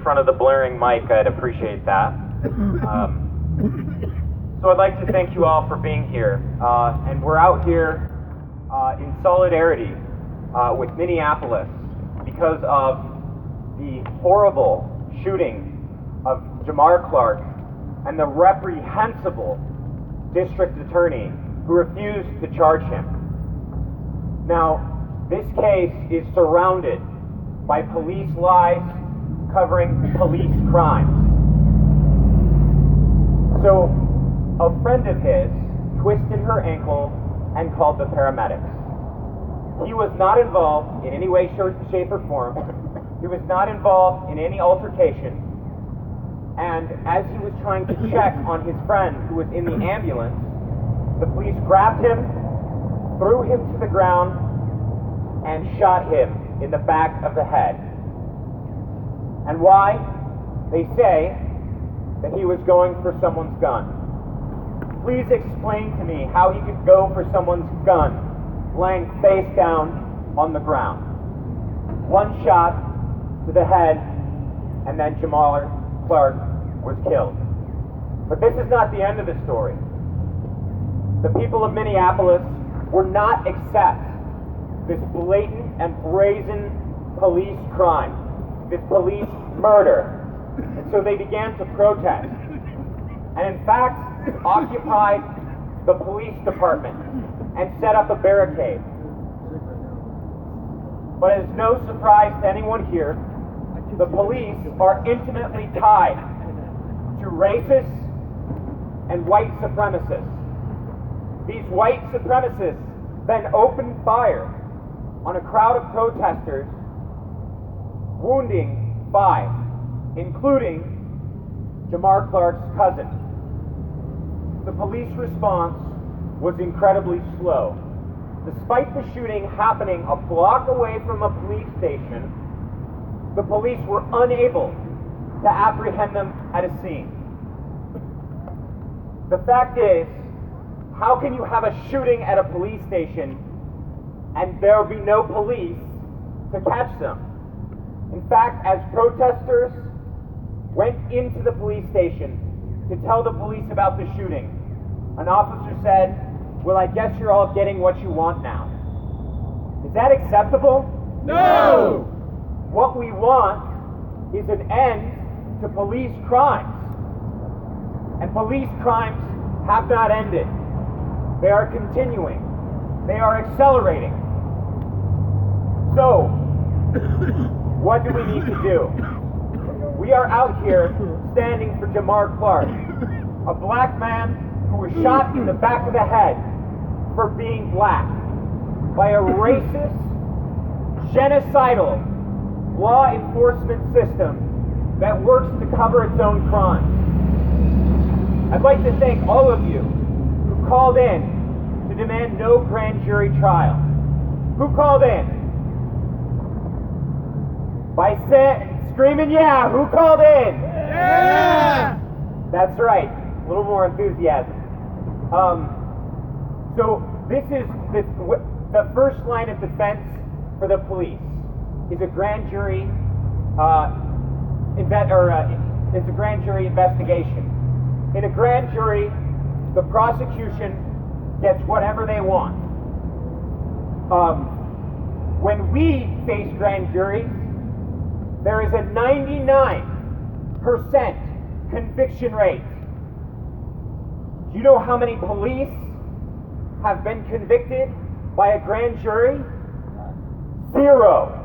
in front of the blaring mic, I'd appreciate that. So I'd like to thank you all for being here. And we're out here in solidarity with Minneapolis because of the horrible shooting of Jamar Clark and the reprehensible district attorney who refused to charge him. Now, this case is surrounded by police lies covering police crimes. So, a friend of his twisted her ankle and called the paramedics. He was not involved in any way, shape, or form. He was not involved in any altercation. And as he was trying to check on his friend who was in the ambulance, the police grabbed him, threw him to the ground, and shot him in the back of the head. And why? They say that he was going for someone's gun. Please explain to me how he could go for someone's gun laying face down on the ground. One shot to the head, and then Jamar Clark was killed. But this is not the end of the story. The people of Minneapolis will not accept this blatant and brazen police crime, this police murder. And so they began to protest. And in fact, occupied the police department and set up a barricade. But it's no surprise to anyone here, the police are intimately tied to racists and white supremacists. These white supremacists then opened fire on a crowd of protesters, wounding 5, including Jamar Clark's cousin. The police response was incredibly slow. Despite the shooting happening a block away from a police station, the police were unable to apprehend them at a scene. The fact is, how can you have a shooting at a police station and there will be no police to catch them? In fact, as protesters went into the police station to tell the police about the shooting, an officer said, "Well, I guess you're all getting what you want now." Is that acceptable? No! What we want is an end to police crimes. And police crimes have not ended. They are continuing. They are accelerating. So, what do we need to do? We are out here standing for Jamar Clark, a black man who was shot in the back of the head for being black by a racist, genocidal law enforcement system that works to cover its own crimes. I'd like to thank all of you who called in to demand no grand jury trial. Who called in? By screaming, yeah! Who called in? Yeah! That's right. A little more enthusiasm. So this is the first line of defense for the police is a grand jury it's a grand jury investigation. In a grand jury, the prosecution gets whatever they want. When we face grand juries, there is a 99% conviction rate. Do you know how many police have been convicted by a grand jury? 0.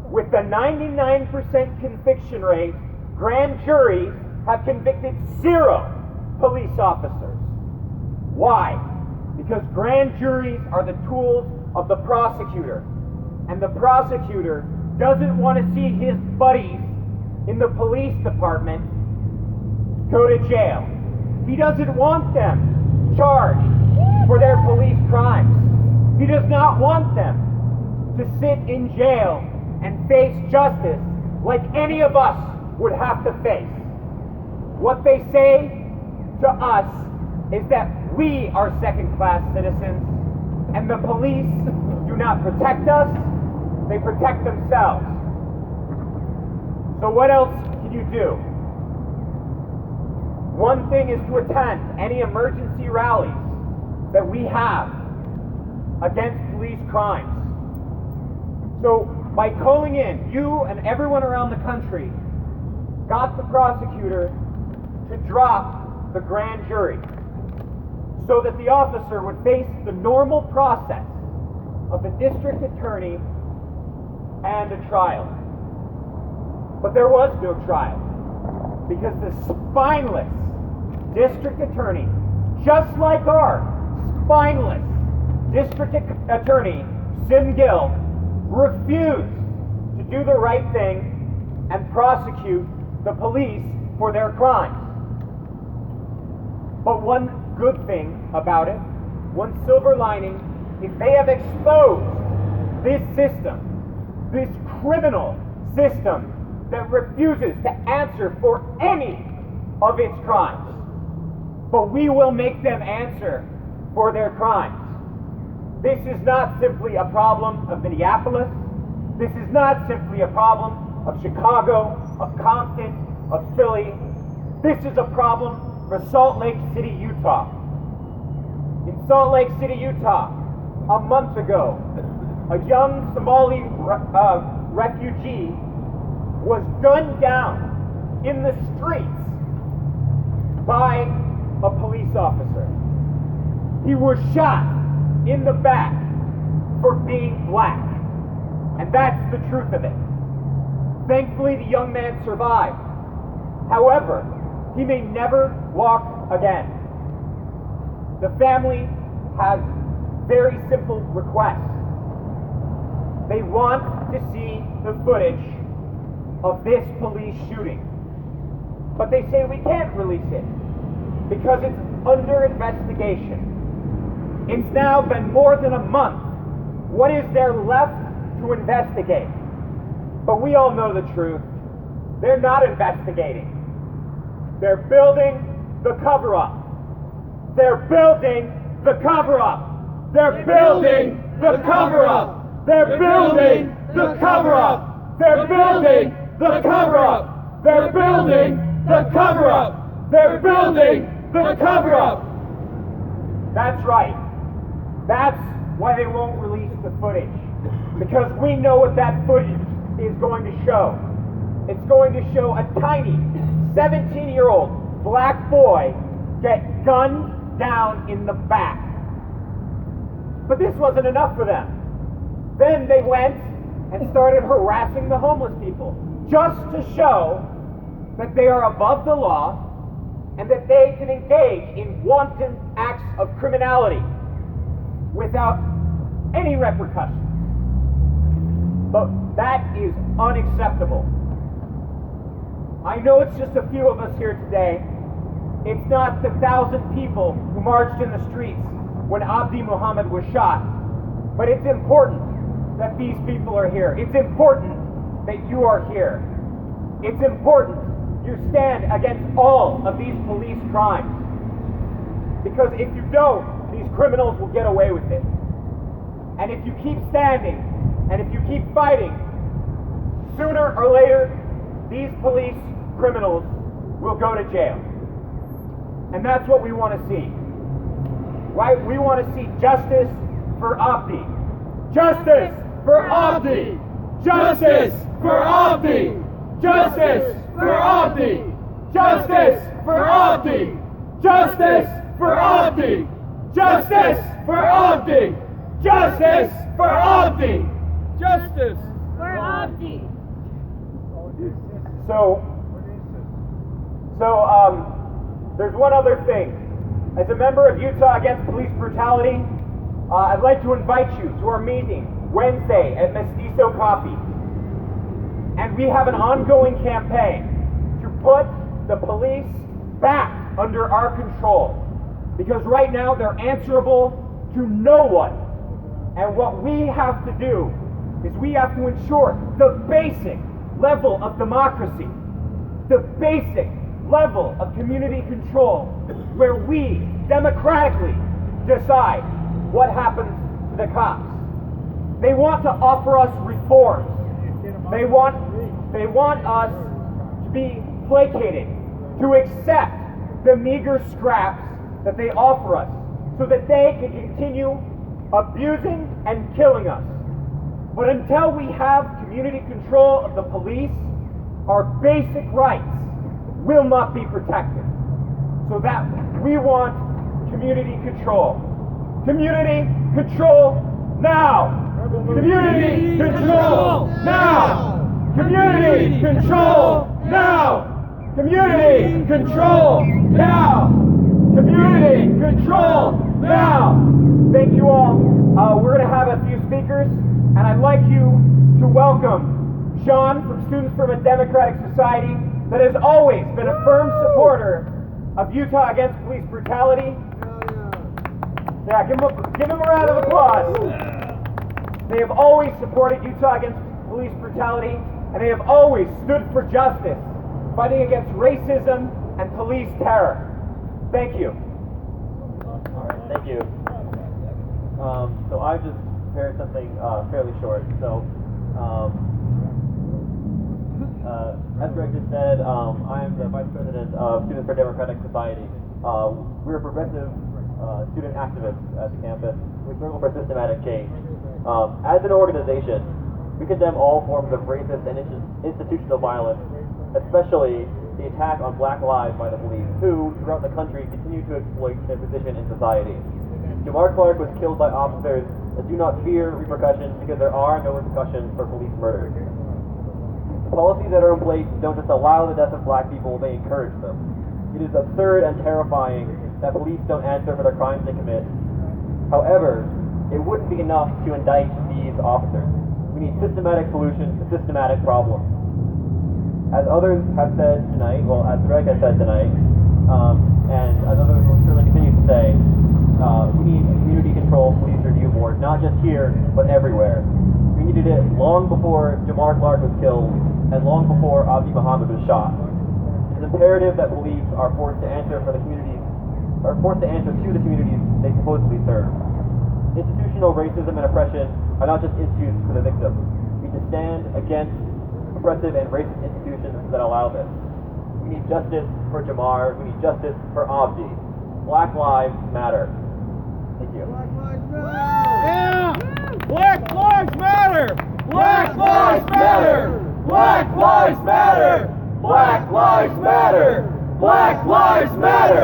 With the 99% conviction rate, grand juries have convicted 0 police officers. Why? Because grand juries are the tools of the prosecutor. And the prosecutor doesn't want to see his buddies in the police department go to jail. He doesn't want them charged for their police crimes. He does not want them to sit in jail and face justice like any of us would have to face. What they say to us is that we are second-class citizens and the police do not protect us, they protect themselves. So what else can you do. One thing is to attend any emergency rallies that we have against police crimes. So by calling in, you and everyone around the country got the prosecutor to drop the grand jury so that the officer would face the normal process of the district attorney and a trial. But there was no trial because the spineless district attorney, just like our spineless district attorney, Sim Gill, refused to do the right thing and prosecute the police for their crimes. But one good thing about it, one silver lining, is they have exposed this system, this criminal system that refuses to answer for any of its crimes. But we will make them answer for their crimes. This is not simply a problem of Minneapolis. This is not simply a problem of Chicago, of Compton, of Philly. This is a problem for Salt Lake City, Utah. In Salt Lake City, Utah, a month ago, a young Somali refugee was gunned down in the streets by a police officer. He was shot in the back for being black. And that's the truth of it. Thankfully, the young man survived. However, he may never walk again. The family has very simple requests. They want to see the footage of this police shooting. But they say we can't release it because it's under investigation. It's now been more than a month. What is there left to investigate? But we all know the truth. They're not investigating. They're building the cover-up. They're building the cover-up. They're building the cover-up. They're building the cover-up. They're building the cover-up. They're building the cover-up. They're building the cover-up. That's right. That's why they won't release the footage. Because we know what that footage is going to show. It's going to show a tiny 17-year-old black boy get gunned down in the back. But this wasn't enough for them. Then they went and started harassing the homeless people just to show that they are above the law and that they can engage in wanton acts of criminality without any repercussions. But that is unacceptable. I know it's just a few of us here today. It's not the 1,000 people who marched in the streets when Abdi Muhammad was shot. But it's important that these people are here. It's important that you are here. It's important you stand against all of these police crimes. Because if you don't, these criminals will get away with it. And if you keep standing, and if you keep fighting, sooner or later, these police criminals will go to jail. And that's what we want to see. Right? We want to see justice for Abdi. Justice for Abdi! Justice for Abdi! Justice for Abdi! Justice for Abdi! Justice for Abdi! Justice for Abdi! Justice for Abdi! Justice for Abdi! There's one other thing. As a member of Utah Against Police Brutality, I'd like to invite you to our meeting Wednesday at Mestizo Coffee. And we have an ongoing campaign to put the police back under our control. Because right now they're answerable to no one. And what we have to do is we have to ensure the basic level of democracy, the basic level of community control, where we democratically decide what happens to the cops. They want to offer us reforms. They want us to be placated, to accept the meager scraps that they offer us so that they can continue abusing and killing us. But until we have community control of the police, our basic rights will not be protected. So that we want community control. Community control now! Community control now! Community control now! Community control now! Community control now! Thank you all. We're going to have a few speakers, and I'd like you to welcome Sean from Students for a Democratic Society that has always been a firm supporter of Utah Against Police Brutality. Yeah, give him a round of applause. They have always supported Utah Against Police Brutality, and they have always stood for justice, fighting against racism and police terror. Thank you. All right, thank you. So I just prepared something fairly short. So, as Greg just said, I am the Vice President of Students for Democratic Society. We're progressive student activists at the campus. We struggle for systematic change. As an organization, we condemn all forms of racist and institutional violence, especially the attack on black lives by the police, who, throughout the country, continue to exploit their position in society. Jamar Clark was killed by officers that do not fear repercussions because there are no repercussions for police murders. The policies that are in place don't just allow the death of black people, they encourage them. It is absurd and terrifying that police don't answer for the crimes they commit. However, it wouldn't be enough to indict these officers. We need systematic solutions to systematic problems. As others have said tonight, well, as Greg has said tonight, and as others will surely continue to say, we need a community control police review board, not just here, but everywhere. We needed it long before Jamar Clark was killed, and long before Abdi Muhammad was shot. It is imperative that police are forced to answer for the communities, are forced to answer to the communities they supposedly serve. Institutional racism and oppression are not just issues for the victims. We need to stand against oppressive and racist institutions that allow this. We need justice for Jamar. We need justice for Abdi. Black lives matter. Thank you. Black lives matter! Yeah! Black lives matter! Black lives matter! Black lives matter! Black lives matter! Black lives matter!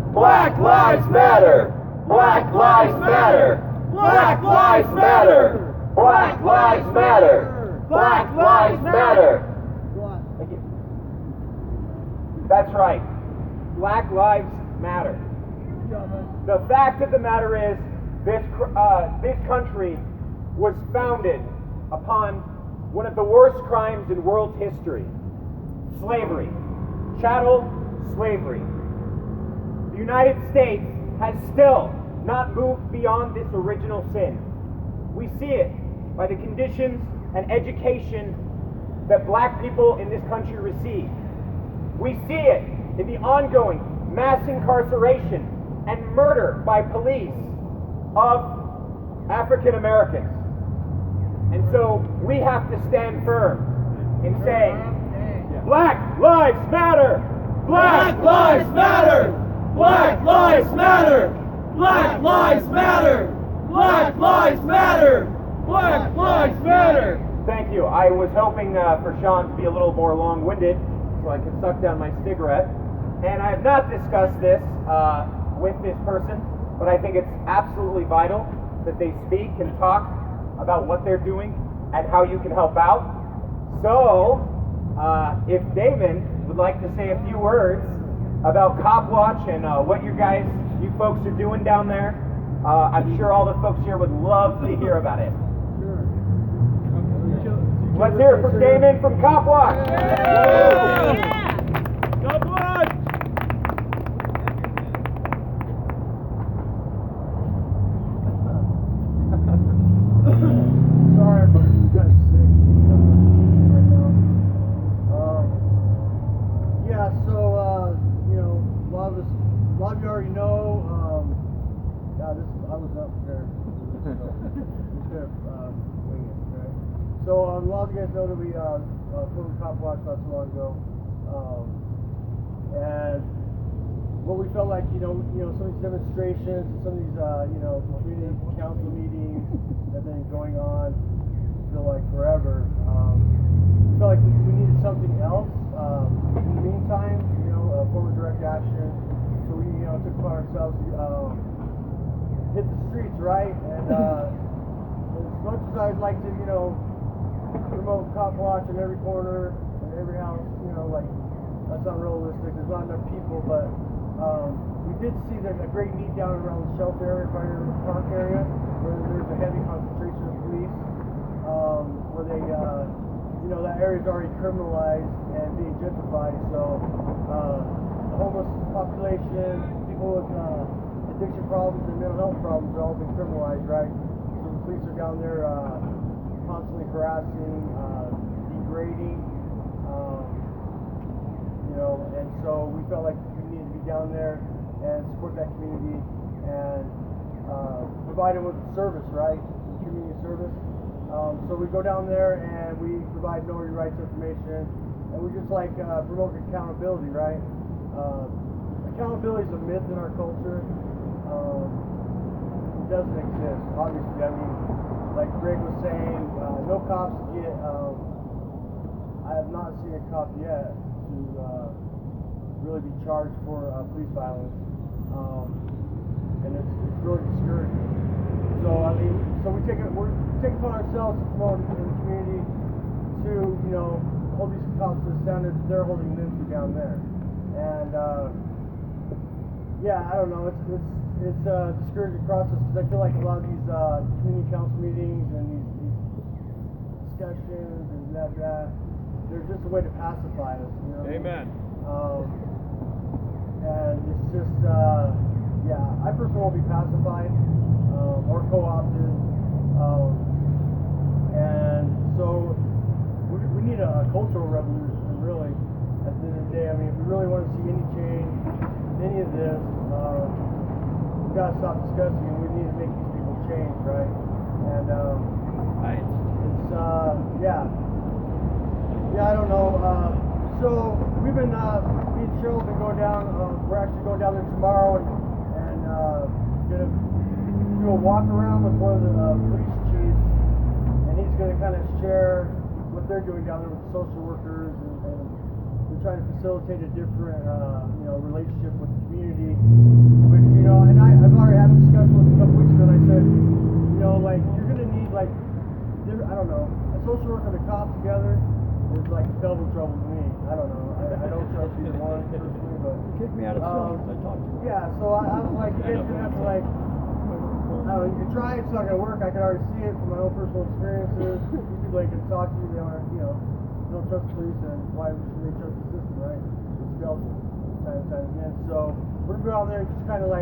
Black lives matter! Black lives matter! Black lives matter! Black lives matter! Black lives matter! Thank you. That's right. Black lives matter. The fact of the matter is, this country was founded upon one of the worst crimes in world history: slavery, chattel slavery. The United States has still not moved beyond this original sin. We see it by the conditions and education that black people in this country receive. We see it in the ongoing mass incarceration and murder by police of African Americans. And so we have to stand firm and say, Black lives matter! Black lives matter! Black lives matter! Black lives matter! Black lives matter! Black lives matter! Thank you. I was hoping for Sean to be a little more long-winded so I could suck down my cigarette. And I have not discussed this with this person, but I think it's absolutely vital that they speak and talk about what they're doing and how you can help out. So, if Damon would like to say a few words about Cop Watch and what you folks are doing down there, I'm sure all the folks here would love to hear about it. Let's hear it from Damon from Cop Watch. Yeah! Cop Watch! Sorry, but you guys sick right now. Yeah, so a lot of you already know. I was not prepared. Just gonna wing it, right? So a lot of you guys know that we filmed Cop Watch not too long ago. And what we felt like, some of these demonstrations, some of these, community council meetings that have been going on, feel like forever. We felt like we needed something else. In the meantime, a form of direct action. So we, took upon ourselves to hit the streets, right? And as much as I'd like to, promote cop watch in every corner and every house, that's not realistic. There's not enough people, but we did see a great need down around the shelter area, by the park area, where there's a heavy concentration of police, where they, that area is already criminalized and being gentrified. So the homeless population, people with addiction problems and mental health problems are all been criminalized, right? So the police are down there constantly harassing, degrading, and so we felt like we needed to be down there and support that community and provide them with service, right? Community service. So we go down there and we provide know your rights information, and we just promote accountability, right? Accountability is a myth in our culture. It doesn't exist, obviously. I mean, like Greg was saying, no cops get, I have not seen a cop yet to really be charged for police violence. And it's really discouraging. So, we're taking upon ourselves to promote in the community to, hold these cops to the standard they're holding them to down there. And, I don't know, it's a discouraging process because I feel like a lot of these community council meetings and these discussions and that, they're just a way to pacify us, Amen. And it's just, I personally won't be pacified or co-opted. And so we need a cultural revolution, really, at the end of the day. I mean, if we really want to see any change, any of this, we've got to stop discussing and we need to make these people change, right? And Right. it's, I don't know. So we've been, me and Cheryl have been going down, we're actually going down there tomorrow and gonna do a walk around with one of the police chiefs, and he's gonna kind of share what they're doing down there with the social workers, and we're trying to facilitate a different, relationship with the community. Which, and I've already had a discussion with him a couple weeks ago, and I said, you're gonna need I don't know, a social worker and a cop together is like double trouble to me. I don't know. I don't trust either one personally, but Kick me out of school because I talked to you. yeah. So I was like, you guys are gonna have to I don't know. You can try. It's not gonna work. I can already see it from my own personal experiences. These people I can talk to, they aren't, don't trust the police, and why should they trust the system, right? It's failed time and time again. So we're gonna go out there and just kind of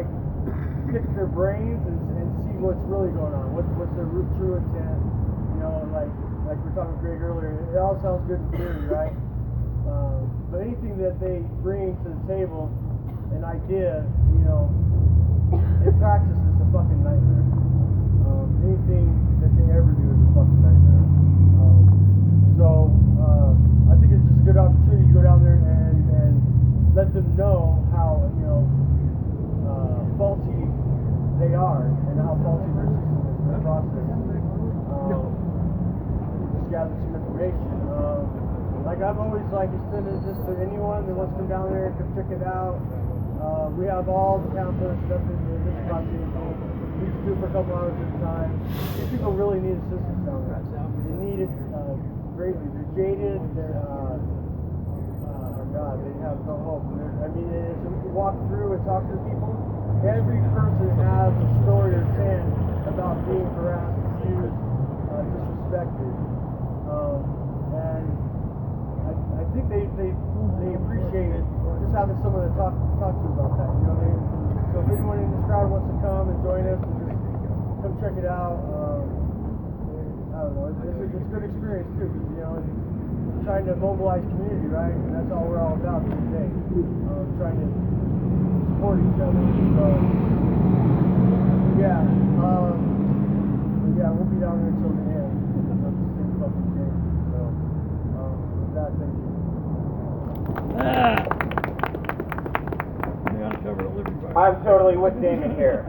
pick their brains and see what's really going on. What's their true intent? Like we were talking with Greg earlier, it all sounds good in theory, right? But anything that they bring to the table, an idea, in practice is a fucking nightmare. Anything that they ever do is a fucking nightmare. So I think it's just a good opportunity to go down there and let them know how faulty they are and how faulty their system is, their process. Just gather some information. I've always extended this to anyone that wants to come down there and come check it out. We have all the pamphlets, stuff in this project. We used to do it for a couple hours at a time. These people really need assistance down there. They need it greatly. They're jaded. They're God, they have no hope. As we walk through and talk to people, every person has a story or 10 about being harassed, abused, disrespected. And I think they appreciate just having someone to talk to about that. You know what I mean? So if anyone in this crowd wants to come and join us and just come check it out, I don't know. It's a good experience too, because trying to mobilize community, right? And that's all we're all about today. Trying to support each other. So we'll be down there until the end. Of this thing fucking change. So with that, thank you. I'm totally with Damon here.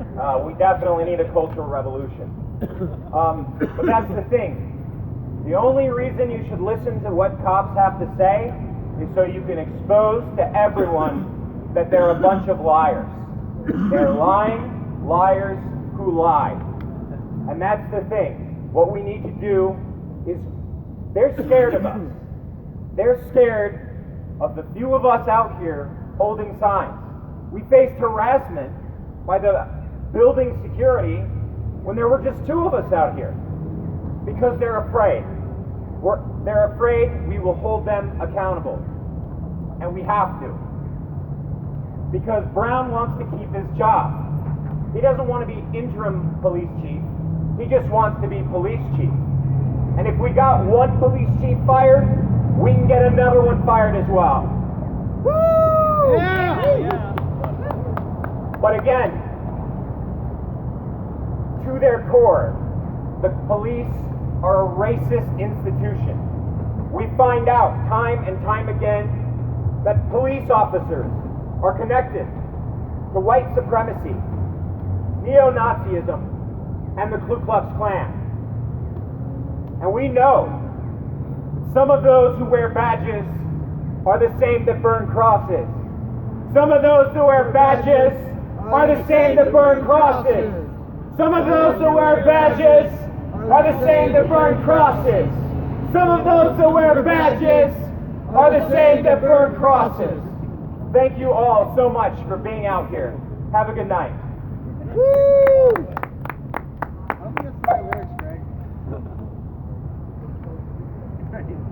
We definitely need a cultural revolution. But that's the thing. The only reason you should listen to what cops have to say is so you can expose to everyone that they're a bunch of liars. They're lying liars who lie. And that's the thing. What we need to do is, they're scared of us. They're scared of the few of us out here holding signs. We faced harassment by the building security when there were just 2 of us out here because they're afraid. They're afraid we will hold them accountable. And we have to. Because Brown wants to keep his job. He doesn't want to be interim police chief. He just wants to be police chief. And if we got one police chief fired, we can get another one fired as well. Woo! Yeah! But again, to their core, the police are a racist institution. We find out time and time again that police officers are connected to white supremacy, neo-Nazism, and the Ku Klux Klan. And we know some of those who wear badges are the same that burn crosses. Some of those who wear badges are the same that burn crosses. Some of those who wear badges are the same that burn crosses. Some of those that wear badges are the same that burn crosses. Thank you all so much for being out here. Have a good night. Woo! I'm gonna try lyrics